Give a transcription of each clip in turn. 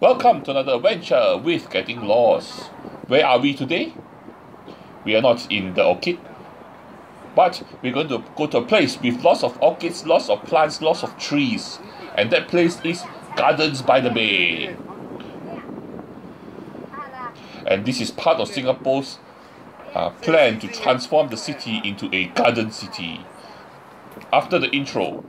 Welcome to another adventure with Getting Lost. Where are we today? We are not in the orchid, but we're going to go to a place with lots of orchids, lots of plants, lots of trees, and that place is Gardens by the Bay. And this is part of Singapore's plan to transform the city into a garden city. After the intro.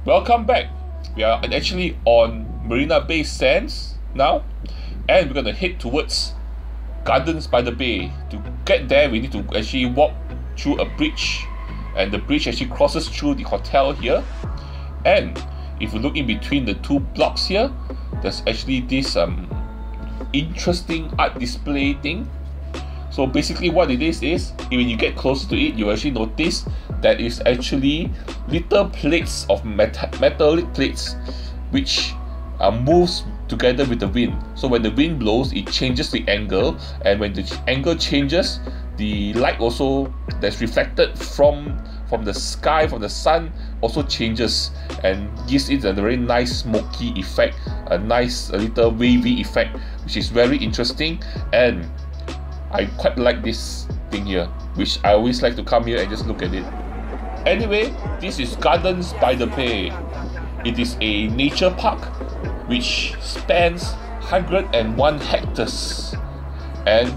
Welcome back. We are actually on Marina Bay Sands now, and we're going to head towards Gardens by the Bay. To get there, we need to actually walk through a bridge, and the bridge actually crosses through the hotel here. And if you look in between the two blocks here, there's actually this interesting art display thing. So basically what it is when you get closer to it, you actually notice that it's actually little plates of metallic plates which moves together with the wind. So when the wind blows, it changes the angle, and when the angle changes, the light also that's reflected from the sky, from the sun, also changes and gives it a very nice smoky effect, a little wavy effect, which is very interesting. And I quite like this thing here, which I always like to come here and just look at it. Anyway, this is Gardens by the Bay. It is a nature park which spans 101 hectares. And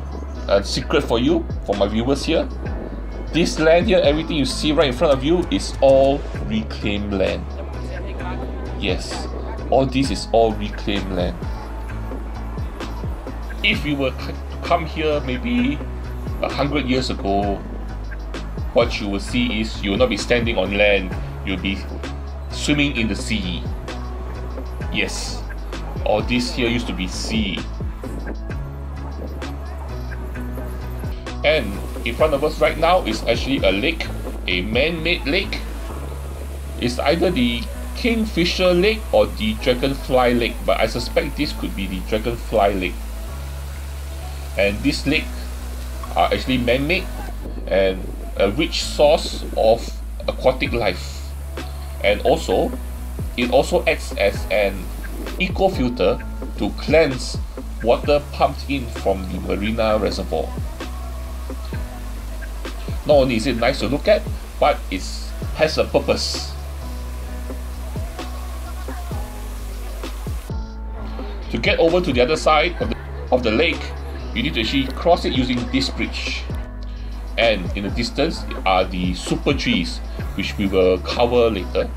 a secret for you, for my viewers here, this land here, everything you see right in front of you is all reclaimed land. Yes, all this is all reclaimed land. If you were come here maybe 100 years ago, what you will see is you will not be standing on land, you'll be swimming in the sea. Yes, all this here used to be sea. And in front of us right now is actually a lake, a man-made lake. It's either the Kingfisher Lake or the Dragonfly Lake, but I suspect this could be the Dragonfly Lake. And this lake are actually man-made and a rich source of aquatic life. And also, it also acts as an eco-filter to cleanse water pumped in from the marina reservoir. Not only is it nice to look at, but it has a purpose. To get over to the other side of the lake, you need to actually cross it using this bridge. And in the distance are the super trees, which we will cover later.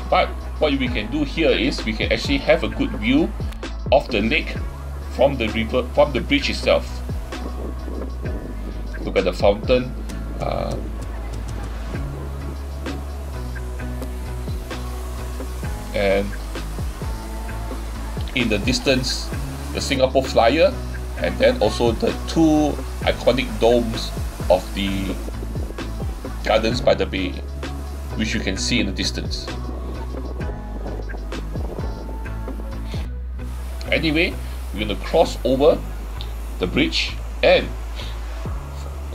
But what we can do here is we can actually have a good view of the lake from the river, from the bridge itself. Look at the fountain. And in the distance, the Singapore Flyer, and then also the two iconic domes of the Gardens by the Bay, which you can see in the distance. Anyway, we're going to cross over the bridge, and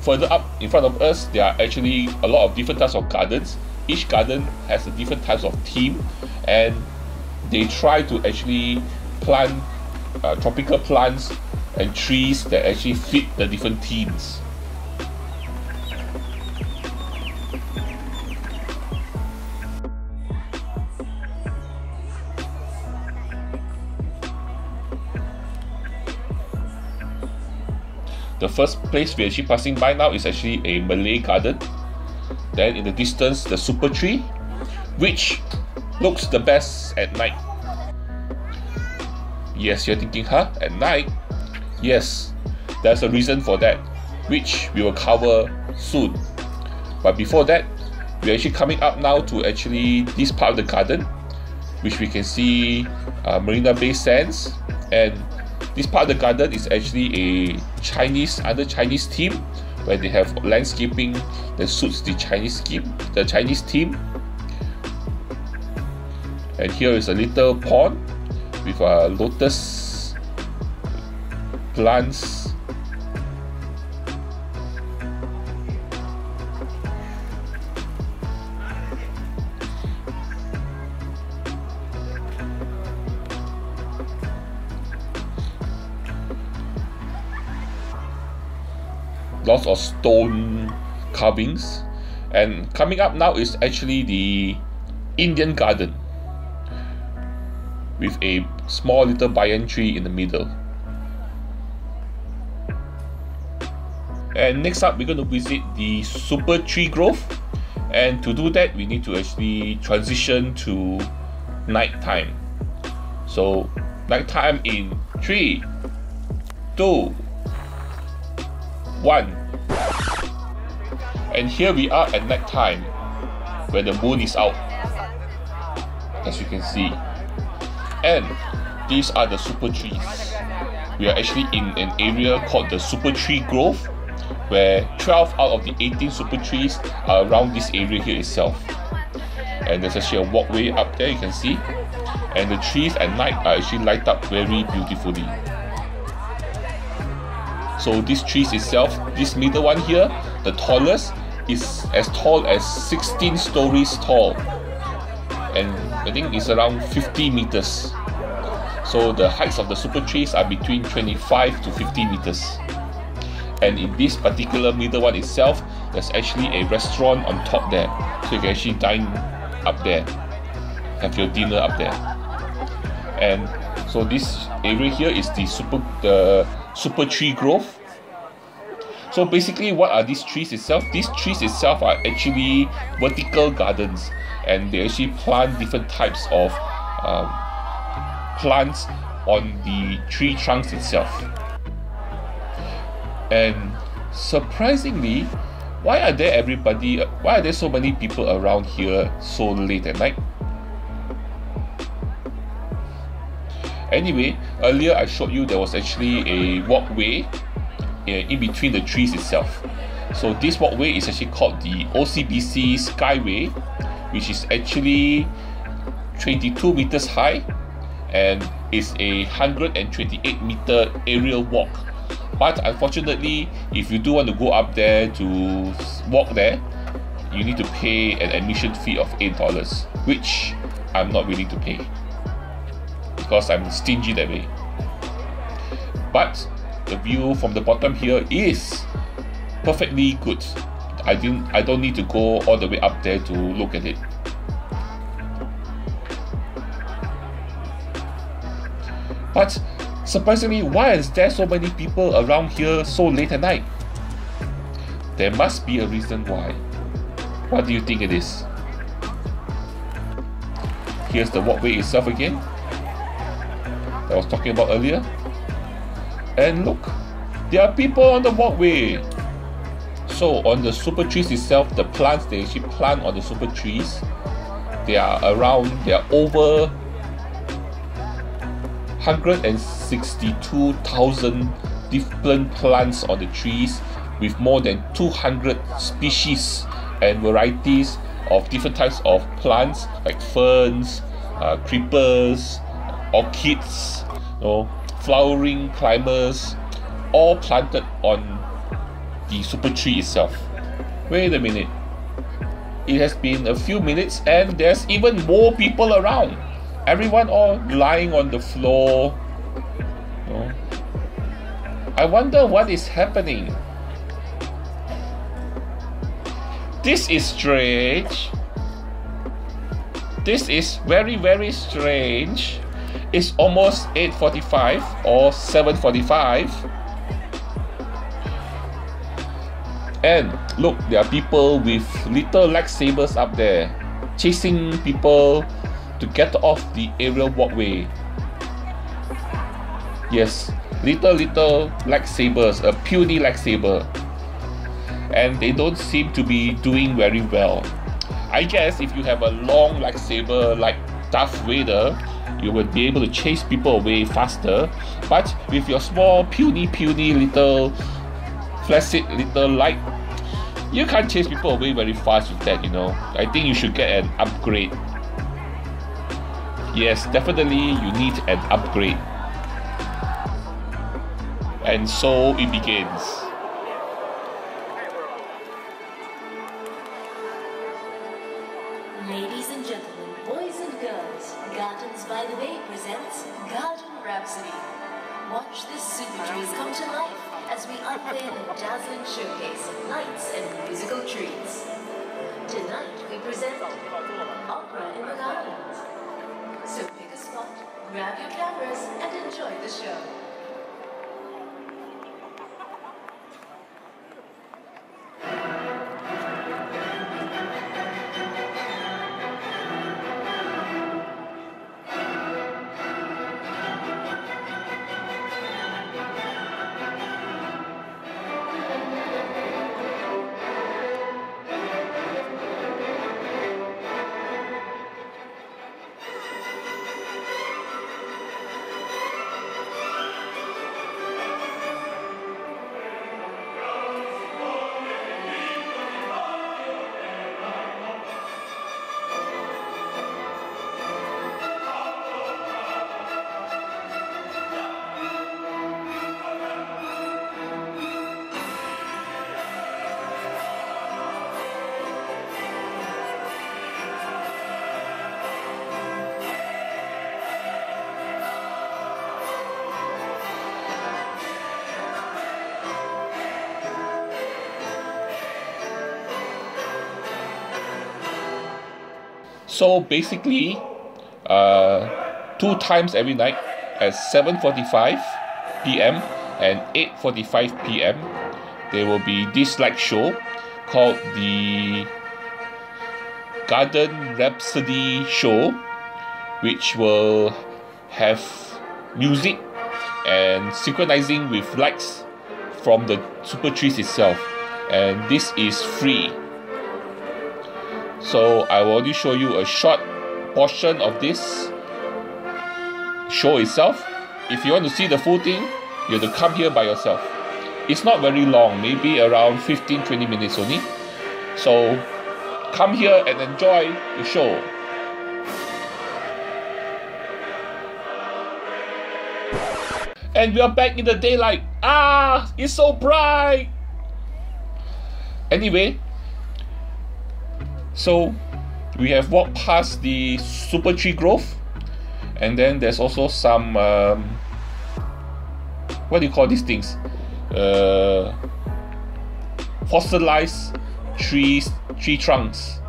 further up in front of us there are actually a lot of different types of gardens. Each garden has a different types of theme, and they try to actually plant tropical plants and trees that actually fit the different themes. The first place we're actually passing by now is actually a Malay garden. Then in the distance, the super tree, which looks the best at night. Yes, you're thinking, huh? At night? Yes, there's a reason for that, which we will cover soon. But before that, we're actually coming up now to actually this part of the garden, which we can see Marina Bay Sands, and This part of the garden is actually a other Chinese theme, where they have landscaping that suits the Chinese theme. And here is a little pond with lotus plants. Lots of stone carvings. And coming up now is actually the Indian garden, with a small little banyan tree in the middle. And next up, we're going to visit the super tree grove. And to do that, we need to actually transition to nighttime. So nighttime in 3, 2, 1. And here we are at nighttime, where the moon is out, as you can see. And these are the super trees. We are actually in an area called the super tree grove, where 12 out of the 18 super trees are around this area here itself. And there's actually a walkway up there, you can see. And the trees at night are actually light up very beautifully. So these trees itself, this middle one here, the tallest, is as tall as 16 stories tall. And I think it's around 50 meters. So the heights of the super trees are between 25 to 50 meters. And in this particular middle one itself, there's actually a restaurant on top there. So you can actually dine up there, have your dinner up there. And so this area here is the super tree grove. So basically, what are these trees itself? These trees itself are actually vertical gardens, and they actually plant different types of plants on the tree trunks itself. And surprisingly, why are there so many people around here so late at night? Anyway, earlier I showed you there was actually a walkway in between the trees itself. So this walkway is actually called the OCBC Skyway, which is actually 22 meters high and is a 128 meter aerial walk. But unfortunately, if you do want to go up there to walk there, you need to pay an admission fee of $8, which I'm not willing to pay because I'm stingy that way. But the view from the bottom here is perfectly good. I don't need to go all the way up there to look at it. But surprisingly, why is there so many people around here so late at night? There must be a reason why. What do you think it is? Here's the walkway itself again that I was talking about earlier. And look, there are people on the walkway. So on the super trees itself, the plants they actually plant on the super trees, they are over 162,000 different plants on the trees, with more than 200 species and varieties of different types of plants like ferns, creepers, orchids, flowering climbers, all planted on the super tree itself. Wait a minute. It has been a few minutes and there's even more people around. Everyone all lying on the floor. I wonder what is happening. This is strange. This is very, very strange. It's almost 8:45 or 7:45. And look, there are people with little lightsabers up there, chasing people to get off the aerial walkway. Yes, little lightsabers, a puny lightsaber. And they don't seem to be doing very well. I guess if you have a long lightsaber like Darth Vader, you would be able to chase people away faster. But with your small puny little flaccid little light, you can't chase people away very fast with that, you know. I think you should get an upgrade. Yes, definitely you need an upgrade. And so it begins. Ladies and gentlemen, boys and girls, Gardens by the Bay presents Garden Rhapsody. Watch the super trees come to life as we unveil a dazzling showcase of lights and musical trees. Tonight we present Opera in the Gardens. So pick a spot, grab your cameras, and enjoy the show. So basically, 2 times every night at 7:45 p.m. and 8:45 p.m. there will be this light show called the Garden Rhapsody Show, which will have music and synchronizing with lights from the super trees itself, and this is free. So I will only show you a short portion of this show itself. If you want to see the full thing, you have to come here by yourself. It's not very long, maybe around 15-20 minutes only. So come here and enjoy the show. And we are back in the daylight. Ah, it's so bright. Anyway, so we have walked past the super tree grove, and then there's also some what do you call these things? Fossilized tree trunks.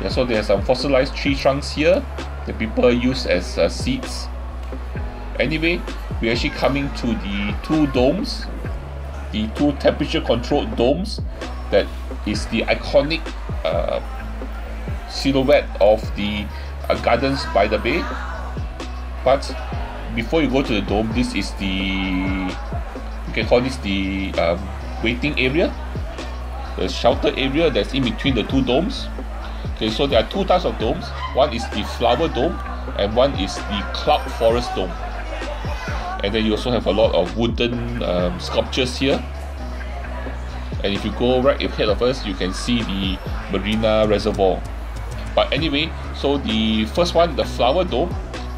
Yeah, so there are some fossilized tree trunks here that people use as seats. Anyway, we're actually coming to the 2 domes, the 2 temperature controlled domes that is the iconic silhouette of the Gardens by the Bay. But before you go to the dome, this is the, you can call this the waiting area, the shelter area that's in between the 2 domes. Okay, so there are 2 types of domes. One is the flower dome and one is the cloud forest dome. And then you also have a lot of wooden sculptures here. And if you go right ahead of us, you can see the Marina Reservoir. But anyway, so the first one, the flower dome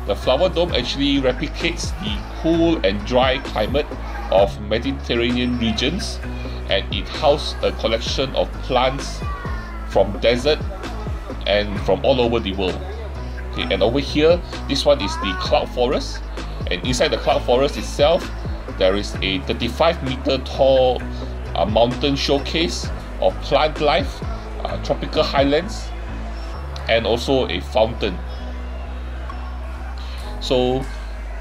actually replicates the cool and dry climate of Mediterranean regions, and it houses a collection of plants from desert and from all over the world. Okay, and over here, this one is the cloud forest, and inside the cloud forest itself, there is a 35-meter tall mountain showcase of plant life, tropical highlands, and also a fountain. So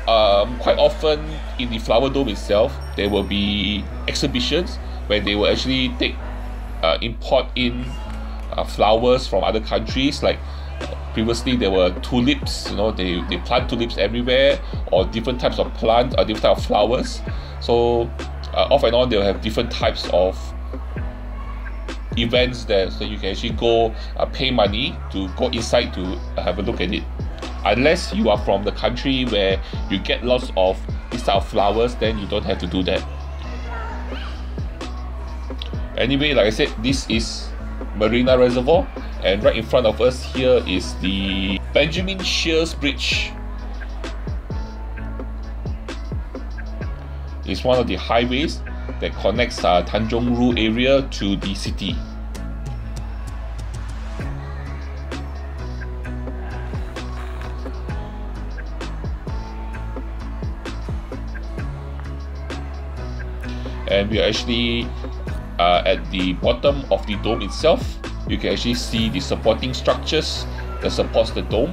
quite often in the flower dome itself, there will be exhibitions where they will actually import in flowers from other countries. Like previously there were tulips, you know, they plant tulips everywhere, or different types of plants or different types of flowers. So off and on they'll have different types of events there, so you can actually go pay money to go inside to have a look at it. Unless you are from the country where you get lots of this type of flowers, then you don't have to do that. Anyway, like I said, this is Marina Reservoir, and right in front of us here is the Benjamin Sheares Bridge. It's one of the highways that connects Tanjong Rhu area to the city. And we are actually at the bottom of the dome itself. You can actually see the supporting structures that supports the dome,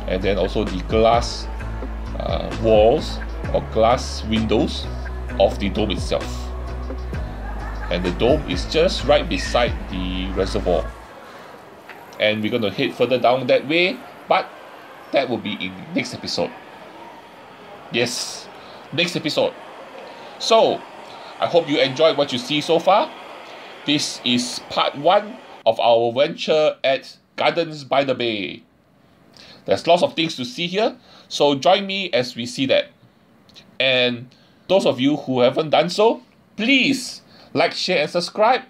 and then also the glass walls or glass windows of the dome itself. And the dome is just right beside the reservoir. And we're going to head further down that way, but that will be in the next episode. Yes, next episode. So I hope you enjoyed what you see so far. This is part 1 of our venture at Gardens by the Bay. There's lots of things to see here, so join me as we see that. And those of you who haven't done so, please like, share and subscribe.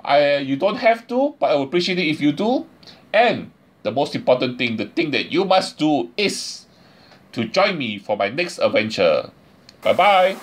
You don't have to, but I would appreciate it if you do. And the most important thing, the thing that you must do is to join me for my next adventure. Bye bye.